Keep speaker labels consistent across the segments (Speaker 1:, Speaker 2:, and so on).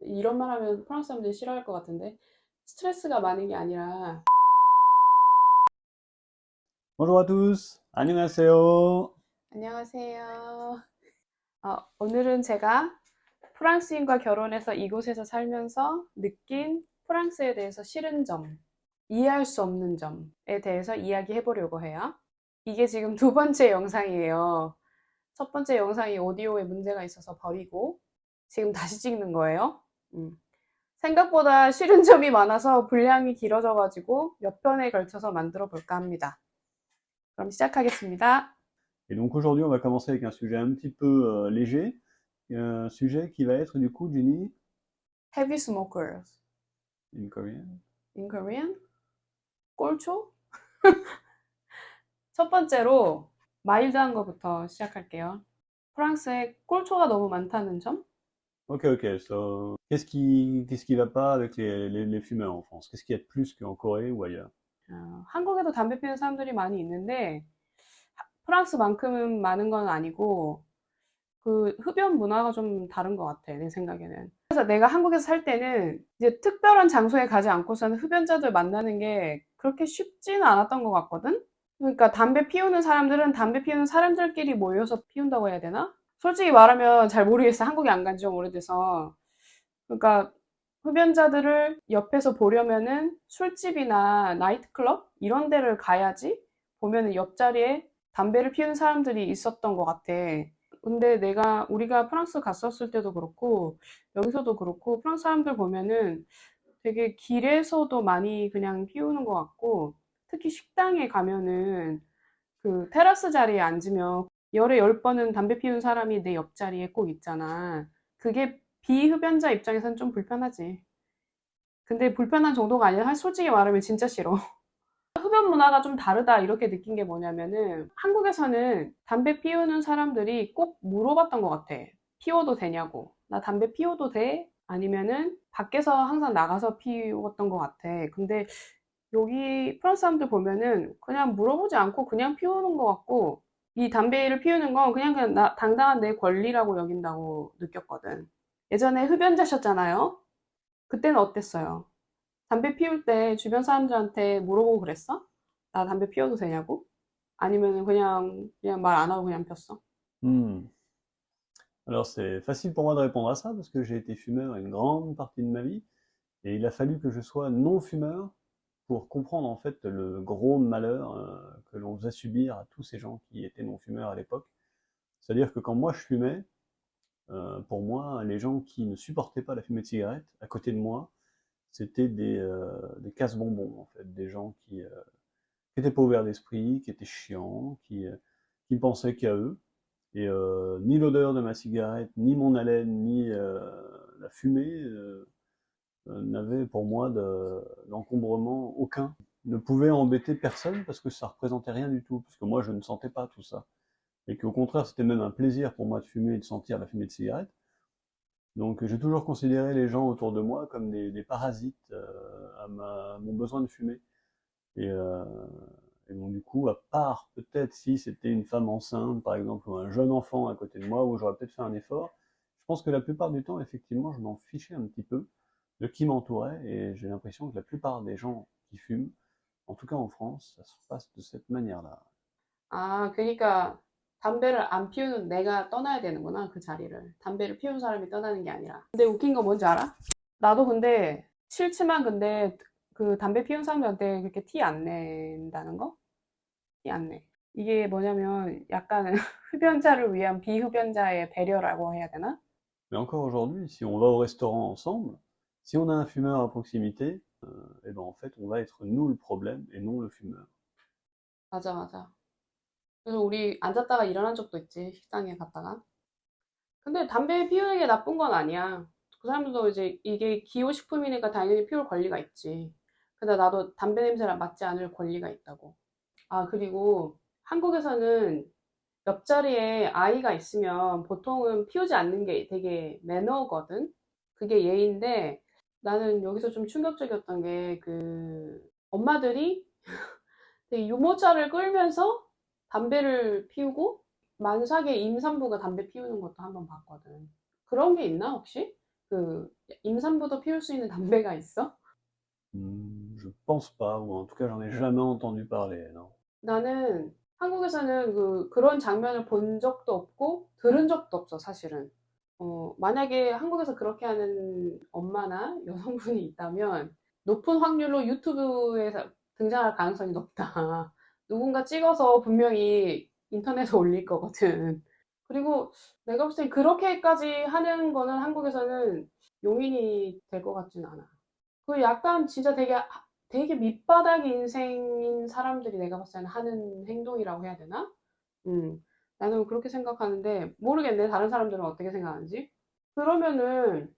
Speaker 1: 이런 말 하면 프랑스 사람들이 싫어할 것 같은데 스트레스가 많은 게 아니라
Speaker 2: Bonjour à tous, 안녕하세요.
Speaker 1: 안녕하세요. 오늘은 제가 프랑스인과 결혼해서 이곳에서 살면서 느낀 프랑스에 대해서 싫은 점, 이해할 수 없는 점에 대해서 이야기해 보려고 해요. 이게 지금 두 번째 영상이에요. 첫 번째 영상이 오디오에 문제가 있어서 버리고 지금 다시 찍는 거예요. 생각보다 싫은 점이 많아서 분량이 길어져가지고 몇 편에 걸쳐서 만들어 볼까 합니다. 그럼 시작하겠습니다.
Speaker 2: Et donc aujourd'hui, on va commencer avec un sujet un petit peu léger, un sujet qui va être du coup Jenny,
Speaker 1: Heavy smokers
Speaker 2: in Korean.
Speaker 1: in Korean? 꼴초? 첫 번째로 마일드한 거부터 시작할게요. 프랑스에 꼴초가 너무 많다는 점?
Speaker 2: Ok, so, qu'est-ce qui va pas avec les fumeurs en France? Qu'est-ce qu'il y a de plus qu'en Corée ou ailleurs?
Speaker 1: 한국에도 담배 피우는 사람들이 많이 있는데 프랑스만큼은 많은 건 아니고 그 흡연 문화가 좀 다른 것 같아, 내 생각에는. 그래서 내가 한국에서 살 때는 이제 특별한 장소에 가지 않고서는 흡연자들 만나는 게 그렇게 쉽지는 않았던 것 같거든? 그러니까 담배 피우는 사람들은 담배 피우는 사람들끼리 모여서 피운다고 해야 되나? 솔직히 말하면 잘 모르겠어. 한국에 안 간지 좀 오래돼서. 그러니까 흡연자들을 옆에서 보려면은 술집이나 나이트클럽 이런 데를 가야지 보면은 옆자리에 담배를 피우는 사람들이 있었던 것 같아. 근데 우리가 프랑스 갔었을 때도 그렇고 여기서도 그렇고 프랑스 사람들 보면은 되게 길에서도 많이 그냥 피우는 것 같고 특히 식당에 가면은 그 테라스 자리에 앉으면 열에 열 번은 담배 피우는 사람이 내 옆자리에 꼭 있잖아. 그게 비흡연자 입장에서는 좀 불편하지. 근데 불편한 정도가 아니라 솔직히 말하면 진짜 싫어. 흡연 문화가 좀 다르다 이렇게 느낀 게 뭐냐면은 한국에서는 담배 피우는 사람들이 꼭 물어봤던 것 같아. 피워도 되냐고. 나 담배 피워도 돼? 아니면은 밖에서 항상 나가서 피웠던 것 같아. 근데 여기 프랑스 사람들 보면은 그냥 물어보지 않고 그냥 피우는 것 같고 이 담배를 피우는 건 그냥 당당한 내 권리라고 여긴다고 느꼈거든. 예전에 흡연자셨잖아요. 그때는 어땠어요? 담배 피울 때 주변 사람들한테 물어보고 그랬어? 나 담배 피워도 되냐고? 아니면은 그냥 말 안 하고 그냥 폈어?
Speaker 2: Hmm. Alors c'est facile pour moi de répondre à ça parce que j'ai été fumeur une grande partie de ma vie et il a fallu que je sois non-fumeur pour comprendre en fait le gros malheur que l'on faisait subir à tous ces gens qui étaient non-fumeurs à l'époque. C'est-à-dire que quand moi je fumais, pour moi, les gens qui ne supportaient pas la fumée de cigarette, à côté de moi, c'était des casse-bonbons, en fait, des gens qui étaient pas ouverts d'esprit, qui étaient chiants, qui pensaient qu'à eux. Et ni l'odeur de ma cigarette, ni mon haleine, ni la fumée n'avaient pour moi d'encombrement aucun. Ne pouvait embêter personne parce que ça représentait rien du tout, parce que moi je ne sentais pas tout ça. Et qu'au contraire, c'était même un plaisir pour moi de fumer et de sentir la fumée de cigarette. Donc j'ai toujours considéré les gens autour de moi comme des parasites à mon besoin de fumer. Et, euh, et donc du coup, à part peut-être si c'était une femme enceinte, par exemple, ou un jeune enfant à côté de moi, où j'aurais peut-être fait un effort, je pense que la plupart du temps, effectivement, je m'en fichais un petit peu de qui m'entourait, et j'ai l'impression que la plupart des gens qui fument, en tout cas en France, ça se passe de cette manière-là.
Speaker 1: 그러니까 담배를 안 피우는 내가 떠나야 되는구나, 그 자리를. 담배를 피우는 사람이 떠나는 게 아니라. 근데 웃긴 거 뭔지 알아? 나도 근데 싫지만 근데 그 담배 피우는 사람들한테 그렇게 티 안 낸다는 거? 티 안 내. 이게 뭐냐면 약간은 흡연자를 위한 비흡연자의 배려라고 해야 되나?
Speaker 2: Mais encore aujourd'hui, si on va au restaurant ensemble, si on a un fumeur à proximité, et ben en fait, on va être nous le problème et non le fumeur.
Speaker 1: 맞아, 맞아. 그래서 우리 앉았다가 일어난 적도 있지, 식당에 갔다가. 근데 담배 피우는 게 나쁜 건 아니야. 그 사람들도 이제 이게 기호식품이니까 당연히 피울 권리가 있지. 근데 나도 담배 냄새를 맡지 않을 권리가 있다고. 그리고 한국에서는 옆자리에 아이가 있으면 보통은 피우지 않는 게 되게 매너거든? 그게 예의인데 나는 여기서 좀 충격적이었던 게 그 엄마들이 되게 유모차를 끌면서 담배를 피우고 만삭의 임산부가 담배 피우는 것도 한번 봤거든. 그런 게 있나 혹시? 그 임산부도 피울 수 있는 담배가 있어?
Speaker 2: Je pense pas, ou en tout cas j'en ai jamais entendu parler, non.
Speaker 1: 나는 한국에서는 그런 장면을 본 적도 없고 들은 적도 없어, 사실은. 만약에 한국에서 그렇게 하는 엄마나 여성분이 있다면 높은 확률로 유튜브에서 등장할 가능성이 높다. 누군가 찍어서 분명히 인터넷에 올릴 거거든. 그리고 내가 봤을 땐 그렇게까지 하는 거는 한국에서는 용인이 될 것 같진 않아. 그 약간 진짜 되게 밑바닥 인생인 사람들이 내가 봤을 때는 하는 행동이라고 해야 되나? 음, 나는 그렇게 생각하는데 모르겠네. 다른 사람들은 어떻게 생각하는지. 그러면은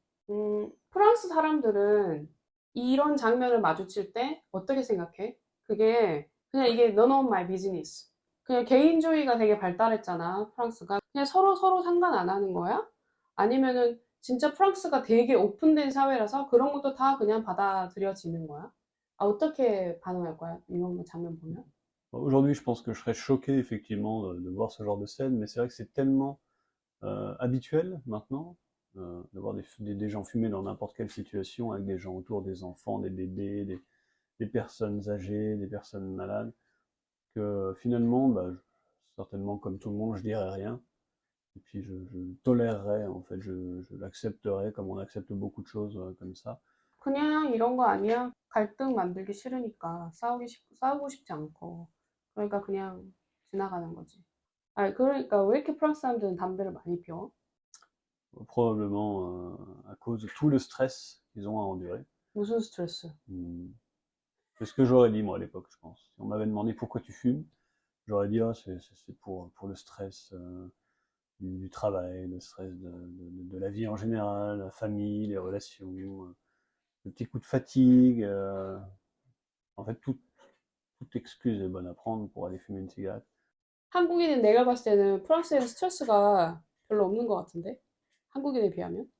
Speaker 1: 프랑스 사람들은 이런 장면을 마주칠 때 어떻게 생각해? 그게 그냥 이게 none of my business. 그냥 개인주의가 되게 발달했잖아, 프랑스가. 그냥 서로 상관 안 하는 거야? 아니면은 진짜 프랑스가 되게 오픈된 사회라서 그런 것도 다 그냥 받아들여지는 거야? 아, 어떻게 반응할 거야? 이런 장면 보면?
Speaker 2: Aujourd'hui, je pense que je serais choqué effectivement de voir ce genre de scène, mais c'est vrai que c'est tellement habituel maintenant de voir des gens fumer dans n'importe quelle situation, avec des gens autour, des enfants, des bébés, des personnes âgées, des personnes malades, que finalement, bah, certainement comme tout le monde, je dirais rien. Et puis je tolérerais, en fait, je l'accepterais comme on accepte beaucoup de choses comme ça.
Speaker 1: 그냥 이런 거 아니야? 갈등 만들기 싫으니까 싸우고 싶지 않고. 그러니까 그냥 지나가는 거지. 아, 그러니까 왜 이렇게 프랑스 사람들은 담배를 많이 피워?
Speaker 2: Probablement à cause de tout le stress qu'ils ont à endurer.
Speaker 1: 무슨 스트레스?
Speaker 2: Hum, C'est ce que j'aurais dit moi à l'époque, je pense. Si on m'avait demandé pourquoi tu fumes, j'aurais dit ah, c'est pour le stress du travail, le stress de la vie en général, la famille, les relations, le petit coup de fatigue. En fait, toute excuse est bonne à prendre pour aller fumer une cigarette.
Speaker 1: 한국인은 내가 봤을 때는 프랑스에는 스트레스가 별로 없는 것 같은데? 한국인에 비하면?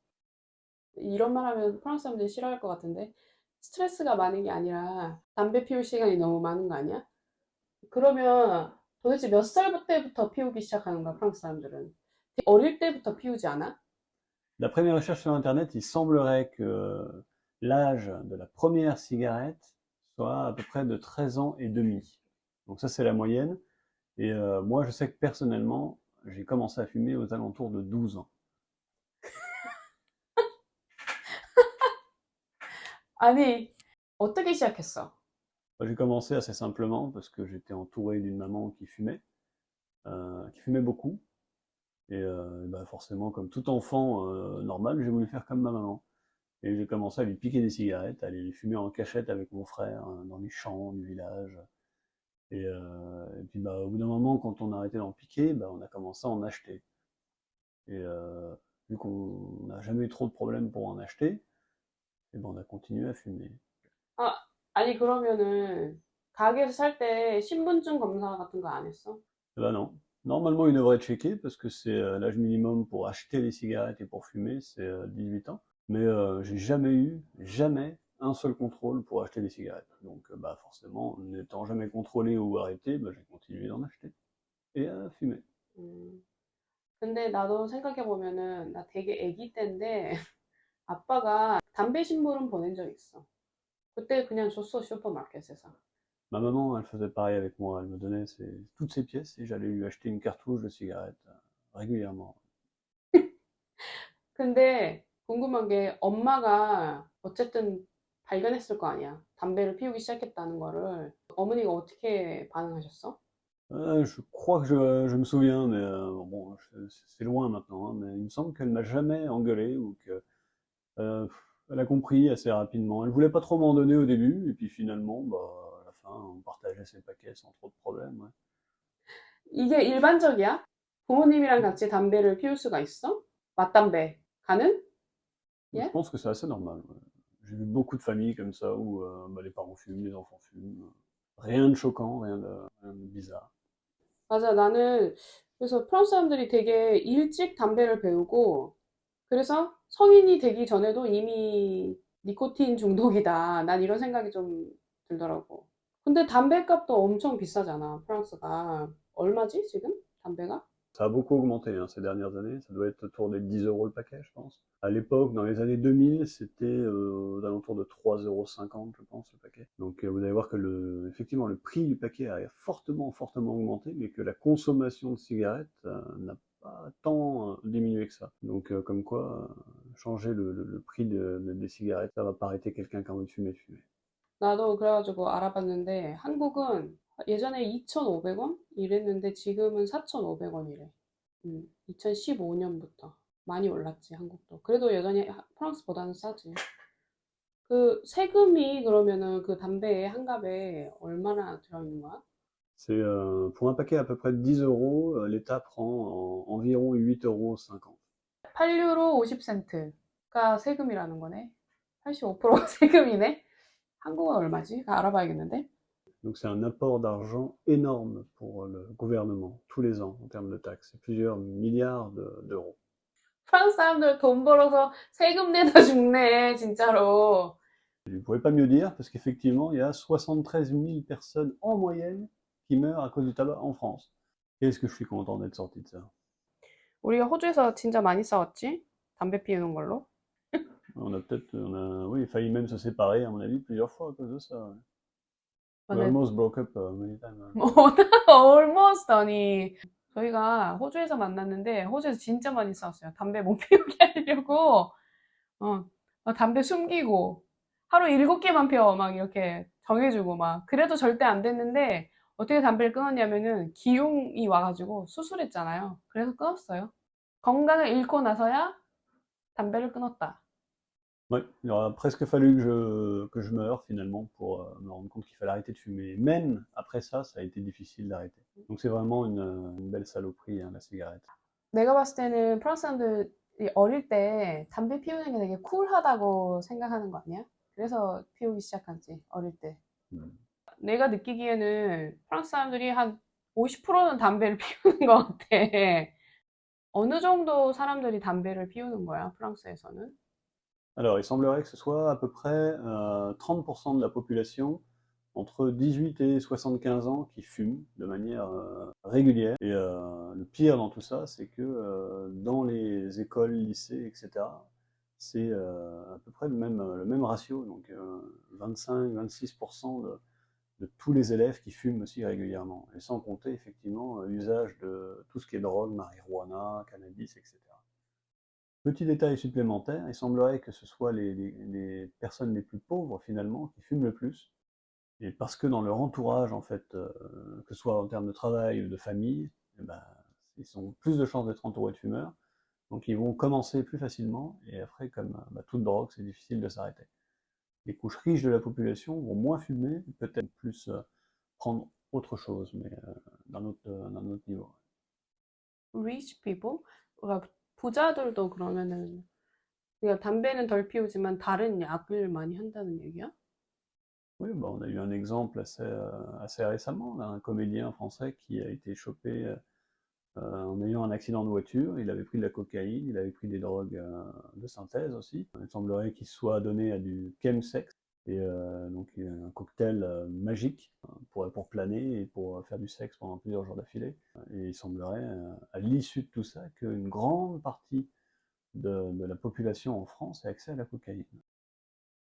Speaker 1: 이런 말 하면 프랑스 사람들이 싫어할 것 같은데? 스트레스가 많은 게 아니라 담배 피울 시간이 너무 많은 거 아니야? 그러면 도대체 몇 살 때부터 피우기 시작하는 거야, 프랑스 사람들은? 어릴 때부터 피우지 않아?
Speaker 2: D'après mes recherches sur Internet, il semblerait que l'âge de la première cigarette soit à peu près de 13 ans et demi. Donc ça, c'est la moyenne. Et moi, je sais que personnellement, j'ai commencé à fumer aux alentours de 12 ans.
Speaker 1: 아니, 어떻게 시작했어?
Speaker 2: J'ai commencé assez simplement parce que j'étais entouré d'une maman qui fumait beaucoup. Et bah forcément, comme tout enfant normal, j'ai voulu faire comme ma maman. Et j'ai commencé à lui piquer des cigarettes, à aller les fumer en cachette avec mon frère dans les champs du village. Et puis bah, au bout d'un moment, quand on a arrêté d'en piquer, bah, on a commencé à en acheter. Et vu qu'on n'a jamais eu trop de problèmes pour en acheter, et ben on a continué à fumer.
Speaker 1: 아, 아니, 그러면은, 가게에서 살 때 신분증 검사 같은 거 안 했어?
Speaker 2: Eh ben non. Normalement, il devrait checker parce que c'est l'âge minimum pour acheter les cigarettes et pour fumer, c'est 18 ans. Mais j'ai jamais un seul contrôle pour acheter des cigarettes. Donc bah forcément, n'étant jamais contrôlé ou arrêté, bah, j'ai continué d'en acheter et à fumer.
Speaker 1: 음, 근데 나도 생각해보면은, 나 되게 애기 때인데, 아빠가 담배 심부름 보낸 적 있어. 그때 그냥 줬어, 슈퍼마켓에서.
Speaker 2: Ma maman, elle faisait pareil avec moi. Elle me donnait toutes ses pièces et j'allais lui acheter une cartouche de cigarettes régulièrement.
Speaker 1: 근데 궁금한 게 엄마가 어쨌든 발견했을 거 아니야. 담배를 피우기 시작했다는 거를. 어머니가 어떻게 반응하셨어?
Speaker 2: Je crois que je me souviens, mais bon, c'est loin maintenant, hein, mais il me semble qu'elle m'a jamais engueulé ou que elle a compris assez rapidement. Elle voulait pas trop m'en donner au début, et puis finalement, bah, à la fin, on partageait ses paquets sans trop de problèmes. Ouais.
Speaker 1: 이게 일반적이야? 부모님이랑 같이 담배를 피울 수가 있어? 맞담배. 가능?
Speaker 2: Je
Speaker 1: 예?
Speaker 2: pense que c'est assez normal. Ouais. J'ai vu beaucoup de familles comme ça où bah, les parents fument, les enfants fument. Rien de choquant, rien de bizarre.
Speaker 1: 맞아. 나는 그래서 프랑스 사람들이 되게 일찍 담배를 배우고 그래서 성인이 되기 전에도 이미 니코틴 중독이다. 난 이런 생각이 좀 들더라고. 근데 담배 값도 엄청 비싸잖아, 프랑스가. 얼마지, 지금? 담배가?
Speaker 2: Ça a beaucoup augmenté hein, ces dernières années, ça doit être autour des 10 euros le paquet, je pense. À l'époque, dans les années 2000, c'était aux alentours de 3,50 €, je pense, le paquet. Donc vous allez voir que effectivement, le prix du paquet a fortement, fortement augmenté, mais que la consommation de cigarettes n'a pas tant diminué que ça. Donc comme quoi, changer le prix des cigarettes, ça va pas arrêter quelqu'un qui a envie de fumer.
Speaker 1: 나도 그래가지고 알아봤는데 한국은 예전에 2,500원 이랬는데 지금은 4,500원이래. 2015년부터 많이 올랐지, 한국도. 그래도 여전히 프랑스보다는 싸지. 그 세금이 그러면은 그 담배에 한 갑에 얼마나 들어있는 거야?
Speaker 2: C'est pour un paquet à peu près de 10 euros, l'État prend environ 8,50 €.
Speaker 1: 8유로 50센트가 세금이라는 거네. 85%가 세금이네. 한국은 얼마지? 알아봐야겠는데.
Speaker 2: Donc c'est un apport d'argent énorme pour le gouvernement, tous les ans, en termes de taxes. C'est plusieurs milliards d'euros.
Speaker 1: 프랑스 사람들 돈 벌어서 세금 내다 죽네, 진짜로.
Speaker 2: Je ne pourrais pas mieux dire, parce qu'effectivement, il y a 73 000 personnes en moyenne qui meurent à cause du tabac en France. Qu'est-ce que je suis content d'être sorti de ça.
Speaker 1: 우리가 호주에서 진짜 많이 싸웠지? 담배 피우는 걸로.
Speaker 2: Oui, failli même se séparer, à mon avis, plusieurs fois à cause de ça. Ouais. We
Speaker 1: 맞아요.
Speaker 2: almost broke up many times.
Speaker 1: almost 아니. 저희가 호주에서 만났는데 호주에서 진짜 많이 싸웠어요. 담배 못 피우게 하려고 담배 숨기고 하루 7개만 피워 막 이렇게 정해주고 막 그래도 절대 안 됐는데 어떻게 담배를 끊었냐면은 기흉이 와가지고 수술했잖아요. 그래서 끊었어요. 건강을 잃고 나서야 담배를 끊었다.
Speaker 2: Ouais, il aura presque fallu que je meure finalement pour me rendre compte qu'il fallait arrêter de fumer. Même après ça, ça a été difficile d'arrêter. Donc c'est vraiment une belle saloperie, hein, la cigarette.
Speaker 1: 내가 봤을 때는 프랑스 사람들이 어릴 때 담배 피우는 게 되게 쿨하다고 생각하는 거 아니야? 그래서 피우기 시작한지, 어릴 때. 내가 느끼기에는 프랑스 사람들이 한 50%는 담배를 피우는 것 같아. 어느 정도 사람들이 담배를 피우는 거야, 프랑스에서는?
Speaker 2: Alors, il semblerait que ce soit à peu près 30% de la population entre 18 et 75 ans qui fument de manière régulière. Et le pire dans tout ça, c'est que dans les écoles, lycées, etc., c'est à peu près le même ratio, donc 25-26% de tous les élèves qui fument aussi régulièrement. Et sans compter effectivement l'usage de tout ce qui est drogue, marijuana, cannabis, etc. Petit détail supplémentaire, il semblerait que ce soit les personnes les plus pauvres finalement qui fument le plus. Et parce que dans leur entourage, en fait, que ce soit en termes de travail ou de famille, eh ben, ils ont plus de chances d'être entourés de fumeurs. Donc ils vont commencer plus facilement. Et après, comme toute drogue, c'est difficile de s'arrêter. Les couches riches de la population vont moins fumer, peut-être plus prendre autre chose, mais d'un autre niveau.
Speaker 1: Rich people? 그러니까 부자들도 그러면은 그러니까 담배는 덜 피우지만 다른 약을 많이 한다는 얘기야?
Speaker 2: Oui, bah, on a eu un exemple assez récemment, d'un comédien français qui a été chopé en ayant un accident de voiture. Il avait pris de la cocaïne, il avait pris des drogues de synthèse aussi. Il semblerait qu'il soit donné à du chemsex, et donc un cocktail magique pour planer et pour faire du sexe pendant plusieurs jours d'affilée. Et il semblerait, à l'issue de tout ça, qu'une grande partie de la population en France ait accès à la cocaïne.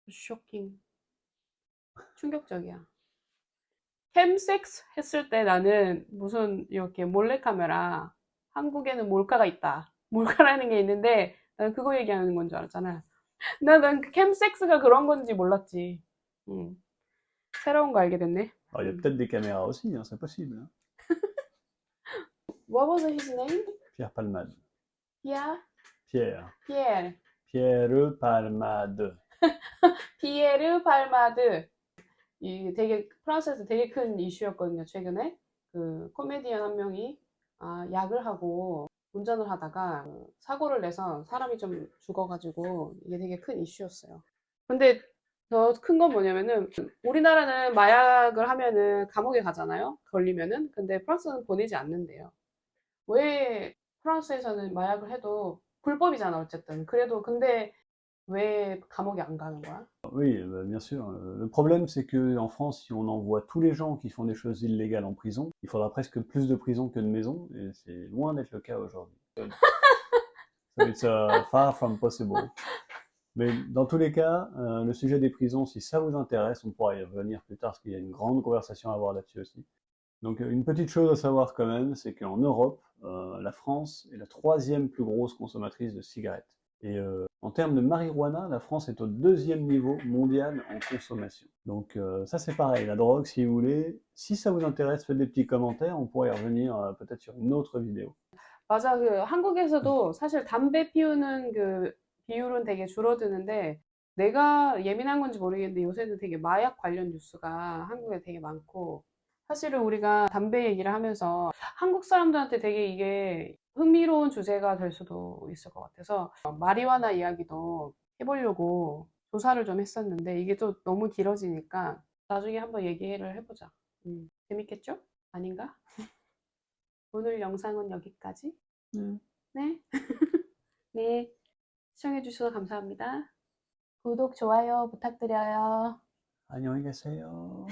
Speaker 1: 쇼킹. 충격적이야. 캠섹스 했을 때 나는 무슨 이렇게 몰래카메라, 한국에는 몰카가 있다. 몰카라는 게 있는데 나는 그거 얘기하는 건 줄 알았잖아. 난 그 캠섹스가 그런 건지 몰랐지. 새로운 거 알게 됐네.
Speaker 2: Alors, il y a peut-être des caméras aussi, hein, c'est possible. Hein.
Speaker 1: What was his name?
Speaker 2: Pierre Palmade.
Speaker 1: Pierre?
Speaker 2: Pierre.
Speaker 1: Pierre.
Speaker 2: Pierre Palmade.
Speaker 1: 피에르 팔마드. 이 되게 프랑스에서 되게 큰 이슈였거든요, 최근에. 그 코미디언 한 명이 약을 하고 운전을 하다가 사고를 내서 사람이 좀 죽어가지고 이게 되게 큰 이슈였어요. 근데 더 큰 건 뭐냐면은 우리나라는 마약을 하면은 감옥에 가잖아요, 걸리면은. 근데 프랑스는 보내지 않는데요. 왜 프랑스에서는 마약을 해도 불법이잖아, 어쨌든. 그래도 근데 왜 감옥에 안 가는 거야?
Speaker 2: Oui, bien sûr. Le problème, c'est que en France, si on envoie tous les gens qui font des choses illégales en prison, il faudra presque plus de prisons que de maisons, et c'est loin d'être le cas aujourd'hui. So it's far from possible. Mais dans tous les cas, le sujet des prisons, si ça vous intéresse, on pourra y revenir plus tard, parce qu'il y a une grande conversation à avoir là-dessus aussi. Donc une petite chose à savoir quand même, c'est qu'en Europe, la France est la 3e plus grosse consommatrice de cigarettes. Et en termes de marijuana, la France est au 2e niveau mondial en consommation. Donc ça c'est pareil, la drogue si vous voulez. Si ça vous intéresse, faites des petits commentaires, on pourrait y revenir peut-être sur une autre vidéo.
Speaker 1: 맞아. 한국에서도 사실 담배 피우는 그 비율은 되게 줄어드는데 내가 예민한 건지 모르겠는데 요새는 되게 마약 관련 뉴스가 한국에 되게 많고 사실은 우리가 담배 얘기를 하면서 한국 사람들한테 되게 이게 흥미로운 주제가 될 수도 있을 것 같아서 마리화나 이야기도 해보려고 조사를 좀 했었는데 이게 또 너무 길어지니까 나중에 한번 얘기를 해보자. 재밌겠죠? 아닌가? 오늘 영상은 여기까지. 네. 네. 시청해주셔서 감사합니다. 구독, 좋아요 부탁드려요.
Speaker 2: 안녕히 계세요.